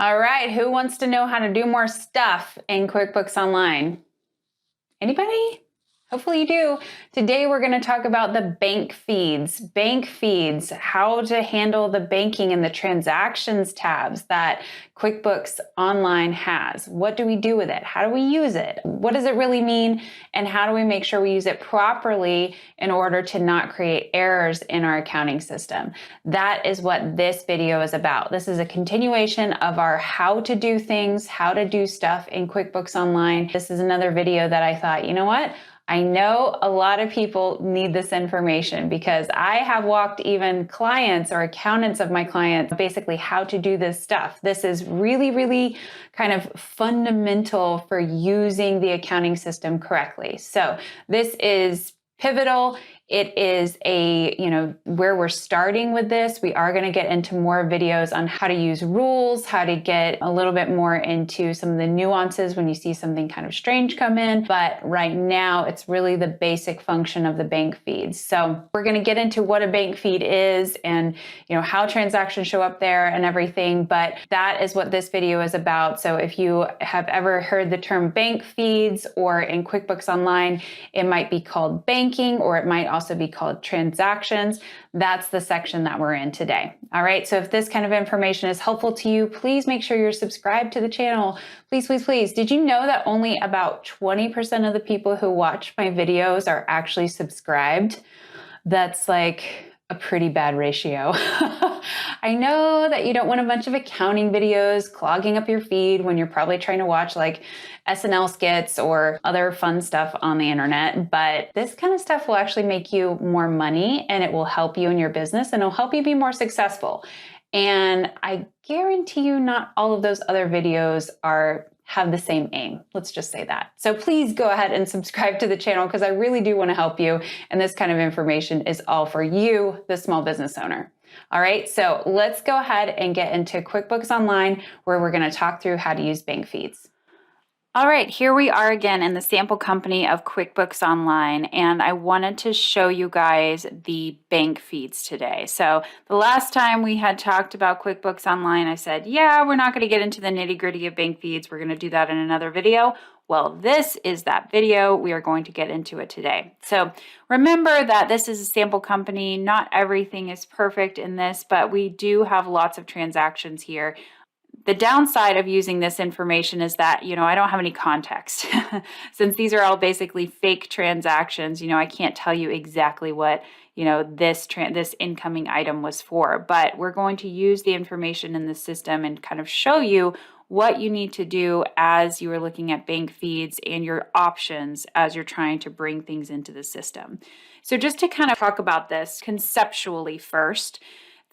All right, who wants to know how to do more stuff in QuickBooks Online? Anybody? Hopefully you do. Today we're going to talk about the bank feeds. Bank feeds, how to handle the banking and the transactions tabs that QuickBooks Online has. What do we do with it? How do we use it? What does it really mean? And how do we make sure we use it properly in order to not create errors in our accounting system? That is what this video is about. This is a continuation of our how to do things, how to do stuff in QuickBooks Online. This is another video that I thought, you know what? I know a lot of people need this information because I have walked even clients or accountants of my clients basically how to do this stuff. This is really, really kind of fundamental for using the accounting system correctly. So this is pivotal. It is where we're starting with this. We are going to get into more videos on how to use rules, how to get a little bit more into some of the nuances when you see something kind of strange come in. But right now, it's really the basic function of the bank feeds. So we're going to get into what a bank feed is and how transactions show up there and everything. But that is what this video is about. So if you have ever heard the term bank feeds, or in QuickBooks Online, it might be called banking, or it might also be called transactions. That's the section that we're in today. All right, so if this kind of information is helpful to you, please make sure you're subscribed to the channel. Please, please, please. Did you know that only about 20% of the people who watch my videos are actually subscribed? That's like a pretty bad ratio. I know that you don't want a bunch of accounting videos clogging up your feed when you're probably trying to watch like SNL skits or other fun stuff on the internet, but this kind of stuff will actually make you more money, and it will help you in your business, and it'll help you be more successful. And I guarantee you not all of those other videos have the same aim. Let's just say that. So please go ahead and subscribe to the channel because I really do want to help you. And this kind of information is all for you, the small business owner. All right, so let's go ahead and get into QuickBooks Online, where we're going to talk through how to use bank feeds. All right, here we are again in the sample company of QuickBooks Online, and I wanted to show you guys the bank feeds today. So the last time we had talked about QuickBooks Online, I said, yeah, we're not going to get into the nitty-gritty of bank feeds. We're going to do that in another video. Well, this is that video. We are going to get into it today. So remember that this is a sample company. Not everything is perfect in this, but we do have lots of transactions here. The downside of using this information is that, I don't have any context. Since these are all basically fake transactions, I can't tell you exactly what, this incoming item was for. But we're going to use the information in the system and kind of show you what you need to do as you are looking at bank feeds and your options as you're trying to bring things into the system. So just to kind of talk about this conceptually first,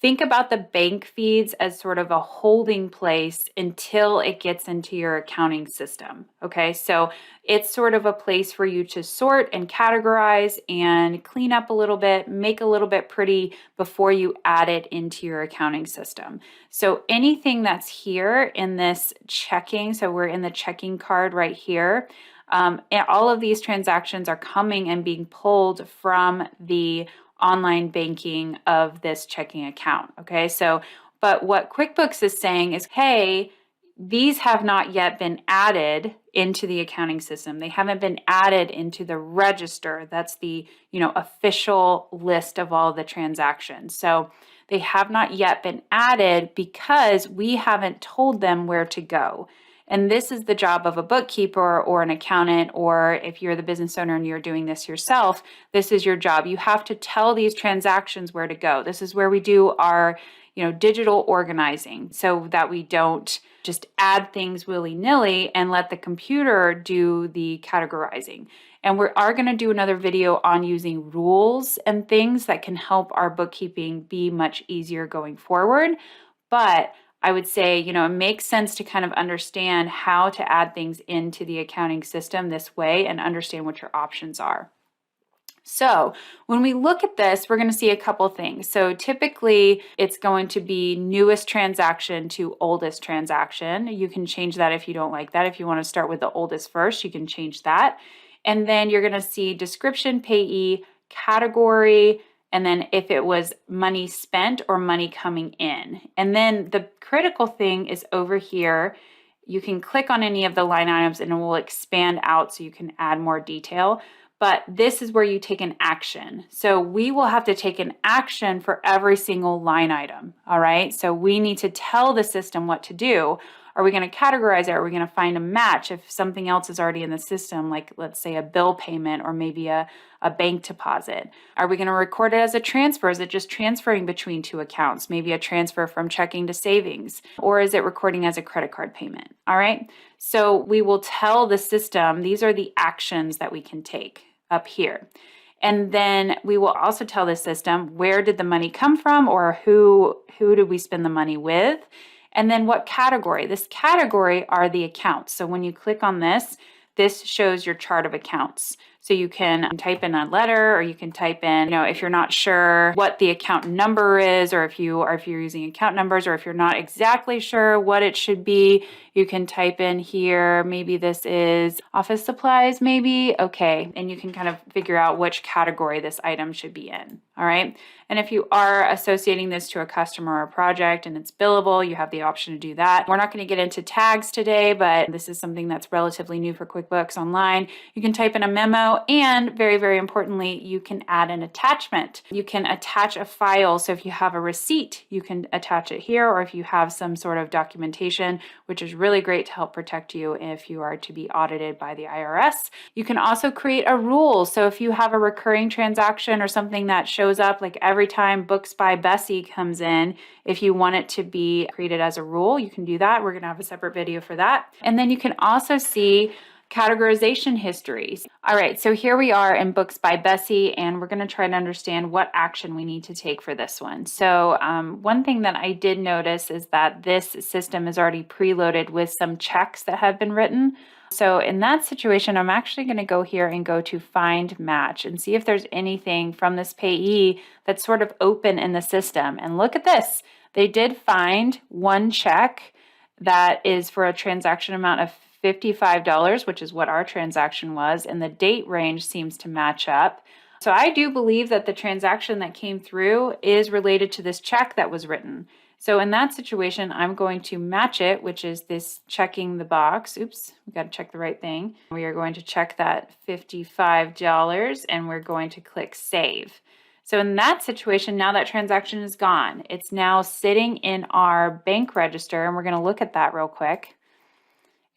think about the bank feeds as sort of a holding place until it gets into your accounting system. Okay, so it's sort of a place for you to sort and categorize and clean up a little bit, make a little bit pretty before you add it into your accounting system. So anything that's here in this checking, so we're in the checking card right here. And all of these transactions are coming and being pulled from the online banking of this checking account. Okay, so, but what QuickBooks is saying is, hey, these have not yet been added into the accounting system. They haven't been added into the register. That's the, official list of all the transactions. So they have not yet been added because we haven't told them where to go. And this is the job of a bookkeeper or an accountant, or if you're the business owner and you're doing this yourself, this is your job. You have to tell these transactions where to go. This is where we do our, digital organizing so that we don't just add things willy-nilly and let the computer do the categorizing. And we are going to do another video on using rules and things that can help our bookkeeping be much easier going forward. But I would say, it makes sense to kind of understand how to add things into the accounting system this way and understand what your options are. So when we look at this, we're going to see a couple things. So typically it's going to be newest transaction to oldest transaction. You can change that if you don't like that. If you want to start with the oldest first, you can change that. And then you're going to see description, payee, category, and then if it was money spent or money coming in. And then the critical thing is over here. You can click on any of the line items and it will expand out so you can add more detail. But this is where you take an action. So we will have to take an action for every single line item, all right? So we need to tell the system what to do. Are we going to categorize it? Are we going to find a match if something else is already in the system, like let's say a bill payment or maybe a bank deposit? Are we going to record it as a transfer? Is it just transferring between two accounts? Maybe a transfer from checking to savings? Or is it recording as a credit card payment? All right. So we will tell the system, these are the actions that we can take up here. And then we will also tell the system, where did the money come from, or who did we spend the money with? And then what category? This category are the accounts. So when you click on this, this shows your chart of accounts. So you can type in a letter, or you can type in, if you're not sure what the account number is, or if you're using account numbers, or if you're not exactly sure what it should be, you can type in here, maybe this is office supplies, maybe. Okay. And you can kind of figure out which category this item should be in. All right. And if you are associating this to a customer or a project and it's billable, you have the option to do that. We're not going to get into tags today, but this is something that's relatively new for QuickBooks Online. You can type in a memo, and very, very importantly, you can add an attachment. You can attach a file. So if you have a receipt, you can attach it here, or if you have some sort of documentation, which is really great to help protect you if you are to be audited by the IRS. You can also create a rule. So if you have a recurring transaction or something that shows up like every time Books by Bessie comes in, if you want it to be created as a rule, you can do that. We're going to have a separate video for that. And then you can also see categorization histories. All right, so here we are in Books by Bessie, and we're going to try to understand what action we need to take for this one. So one thing that I did notice is that this system is already preloaded with some checks that have been written. So in that situation, I'm actually going to go here and go to Find Match and see if there's anything from this payee that's sort of open in the system. And look at this. They did find one check that is for a transaction amount of $55, which is what our transaction was, and the date range seems to match up. So I do believe that the transaction that came through is related to this check that was written. So in that situation, I'm going to match it, which is this checking the box. Oops, we got to check the right thing. We are going to check that $55 and we're going to click Save. So in that situation, now that transaction is gone. It's now sitting in our bank register, and we're going to look at that real quick.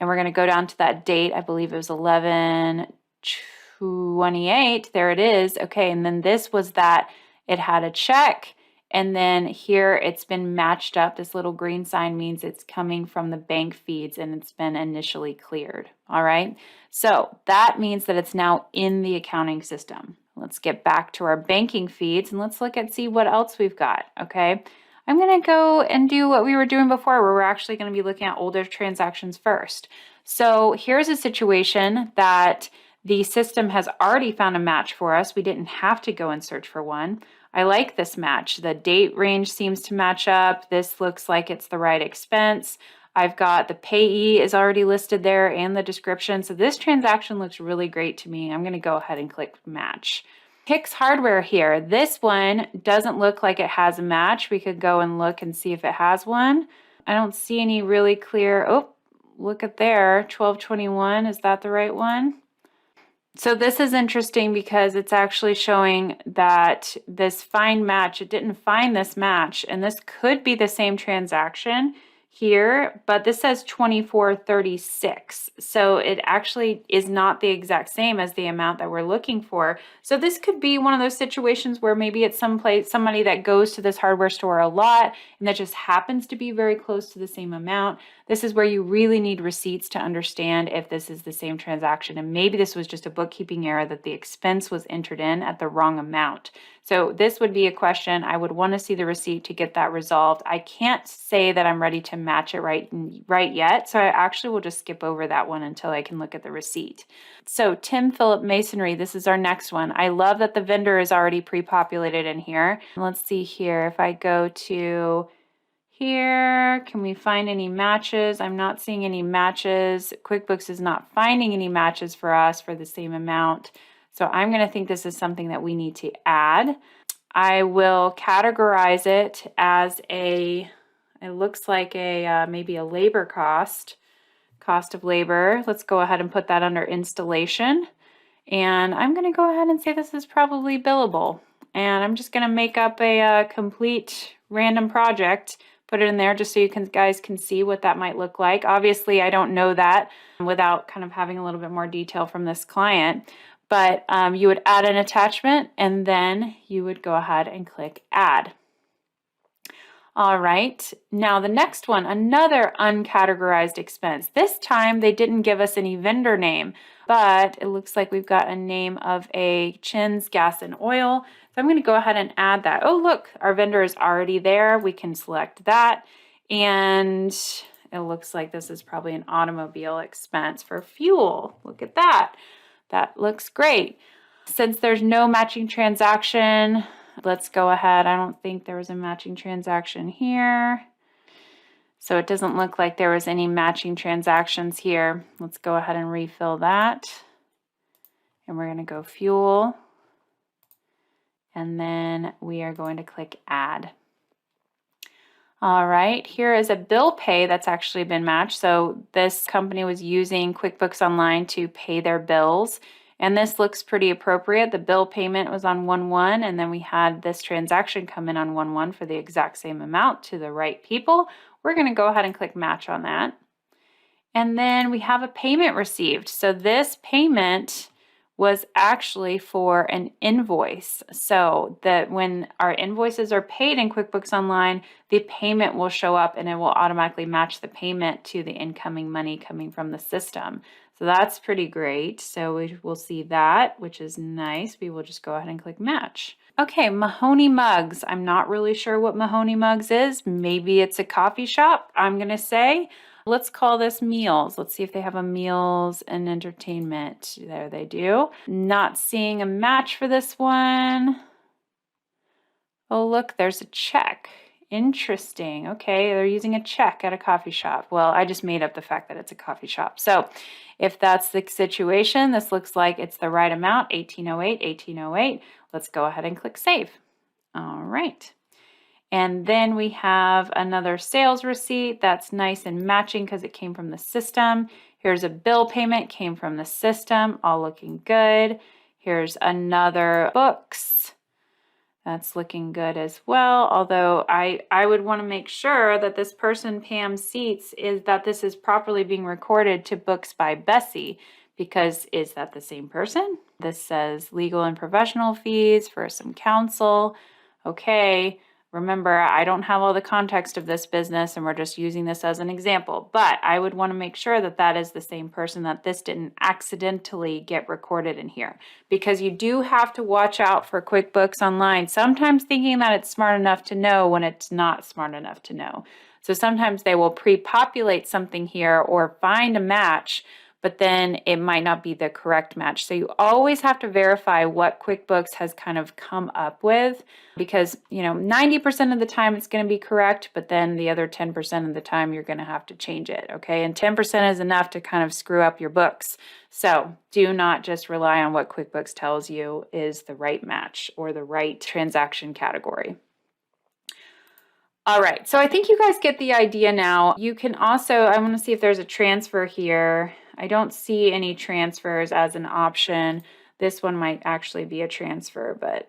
And we're going to go down to that date. I believe it was 11/28. There it is. Okay, and then this was that it had a check. And then here it's been matched up. This little green sign means it's coming from the bank feeds and it's been initially cleared. All right. So that means that it's now in the accounting system. Let's get back to our banking feeds and let's see what else we've got. Okay. I'm going to go and do what we were doing before, where we're actually going to be looking at older transactions first. So here's a situation that the system has already found a match for us. We didn't have to go and search for one. I like this match. The date range seems to match up. This looks like it's the right expense. I've got the payee is already listed there and the description. So this transaction looks really great to me. I'm going to go ahead and click match. Hicks Hardware here. This one doesn't look like it has a match. We could go and look and see if it has one. I don't see any really clear. Oh, look at there. 12/21. Is that the right one? So this is interesting because it's actually showing that this find match, it didn't find this match, and this could be the same transaction here, but this says 2436. So it actually is not the exact same as the amount that we're looking for. So this could be one of those situations where maybe it's somebody that goes to this hardware store a lot and that just happens to be very close to the same amount. This is where you really need receipts to understand if this is the same transaction. And maybe this was just a bookkeeping error that the expense was entered in at the wrong amount. So this would be a question. I would want to see the receipt to get that resolved. I can't say that I'm ready to match it right yet. So I actually will just skip over that one until I can look at the receipt. So Tim Phillip Masonry, this is our next one. I love that the vendor is already pre-populated in here. Let's see here. If I go to here, can we find any matches? I'm not seeing any matches. QuickBooks is not finding any matches for us for the same amount. So I'm going to think this is something that we need to add. I will categorize it as it looks like maybe a labor cost of labor. Let's go ahead and put that under installation. And I'm going to go ahead and say this is probably billable. And I'm just going to make up a complete random project, put it in there just so you guys can see what that might look like. Obviously, I don't know that without kind of having a little bit more detail from this client. But you would add an attachment and then you would go ahead and click add. All right, now the next one, another uncategorized expense. This time they didn't give us any vendor name, but it looks like we've got a name of a Chin's Gas and Oil. So I'm going to go ahead and add that. Oh, look, our vendor is already there. We can select that. And it looks like this is probably an automobile expense for fuel. Look at that. That looks great. Since there's no matching transaction, let's go ahead. I don't think there was a matching transaction here. So it doesn't look like there was any matching transactions here. Let's go ahead and refill that. And we're going to go fuel. And then we are going to click add. All right, here is a bill pay that's actually been matched. So this company was using QuickBooks Online to pay their bills. And this looks pretty appropriate. The bill payment was on 1/1, and then we had this transaction come in on 1/1 for the exact same amount to the right people. We're going to go ahead and click match on that. And then we have a payment received. So this payment was actually for an invoice. So that when our invoices are paid in QuickBooks Online, the payment will show up and it will automatically match the payment to the incoming money coming from the system. So that's pretty great. So we will see that, which is nice. We will just go ahead and click match. Okay, Mahoney Mugs. I'm not really sure what Mahoney Mugs is. Maybe it's a coffee shop, I'm going to say. Let's call this meals. Let's see if they have a meals and entertainment. There they do. Not seeing a match for this one. Oh, look, there's a check. Interesting. Okay, they're using a check at a coffee shop. Well, I just made up the fact that it's a coffee shop. So if that's the situation, this looks like it's the right amount, 1808, 1808. Let's go ahead and click save. All right. And then we have another sales receipt that's nice and matching because it came from the system. Here's a bill payment, came from the system, all looking good. Here's another books. That's looking good as well. Although I would want to make sure that this person, Pam Seats, is that this is properly being recorded to Books by Bessie, because is that the same person? This says legal and professional fees for some counsel. Okay. Remember, I don't have all the context of this business and we're just using this as an example, but I would want to make sure that that is the same person, that this didn't accidentally get recorded in here, because you do have to watch out for QuickBooks Online, sometimes thinking that it's smart enough to know when it's not smart enough to know. So sometimes they will pre-populate something here or find a match, but then it might not be the correct match. So you always have to verify what QuickBooks has kind of come up with, because 90% of the time it's going to be correct, but then the other 10% of the time you're going to have to change it, okay? And 10% is enough to kind of screw up your books. So do not just rely on what QuickBooks tells you is the right match or the right transaction category. All right, so I think you guys get the idea now. You can also, I want to see if there's a transfer here. I don't see any transfers as an option. This one might actually be a transfer, but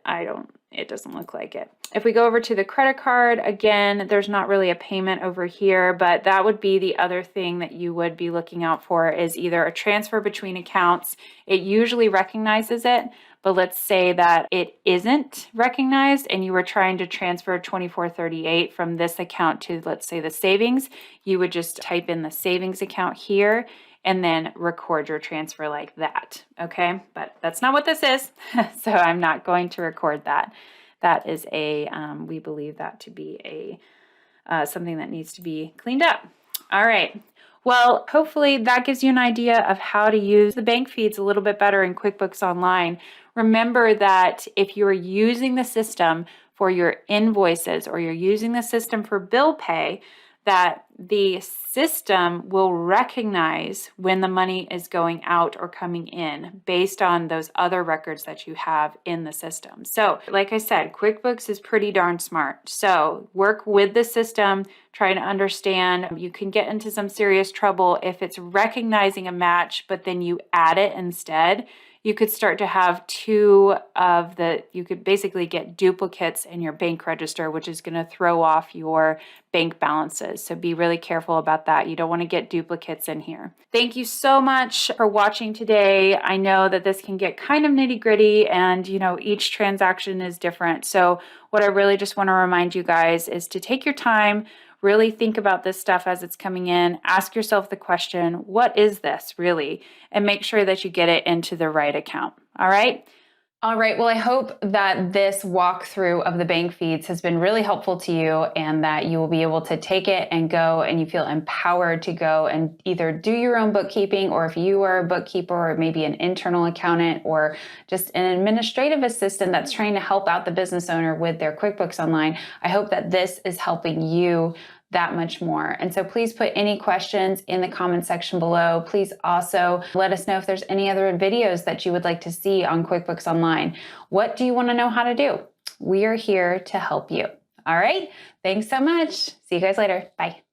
it doesn't look like it. If we go over to the credit card, again, there's not really a payment over here, but that would be the other thing that you would be looking out for, is either a transfer between accounts. It usually recognizes it, but let's say that it isn't recognized and you were trying to transfer $24.38 from this account to, let's say, the savings. You would just type in the savings account here and then record your transfer like that, okay? But that's not what this is, so I'm not going to record that. That is we believe that to be something that needs to be cleaned up. All right. Well, hopefully that gives you an idea of how to use the bank feeds a little bit better in QuickBooks Online. Remember that if you're using the system for your invoices or you're using the system for bill pay, that the system will recognize when the money is going out or coming in based on those other records that you have in the system. So, like I said, QuickBooks is pretty darn smart. So, work with the system, try to understand. You can get into some serious trouble if it's recognizing a match, but then you add it instead. You could start to have you could basically get duplicates in your bank register, which is going to throw off your bank balances. So be really careful about that. You don't want to get duplicates in here. Thank you so much for watching today. I know that this can get kind of nitty gritty and, each transaction is different. So what I really just want to remind you guys is to take your time, really think about this stuff as it's coming in. Ask yourself the question, what is this really? And make sure that you get it into the right account. All right? All right. Well, I hope that this walkthrough of the bank feeds has been really helpful to you and that you will be able to take it and go and you feel empowered to go and either do your own bookkeeping, or if you are a bookkeeper or maybe an internal accountant or just an administrative assistant that's trying to help out the business owner with their QuickBooks Online, I hope that this is helping you that much more. And so please put any questions in the comment section below. Please also let us know if there's any other videos that you would like to see on QuickBooks Online. What do you want to know how to do? We are here to help you. All right. Thanks so much. See you guys later. Bye.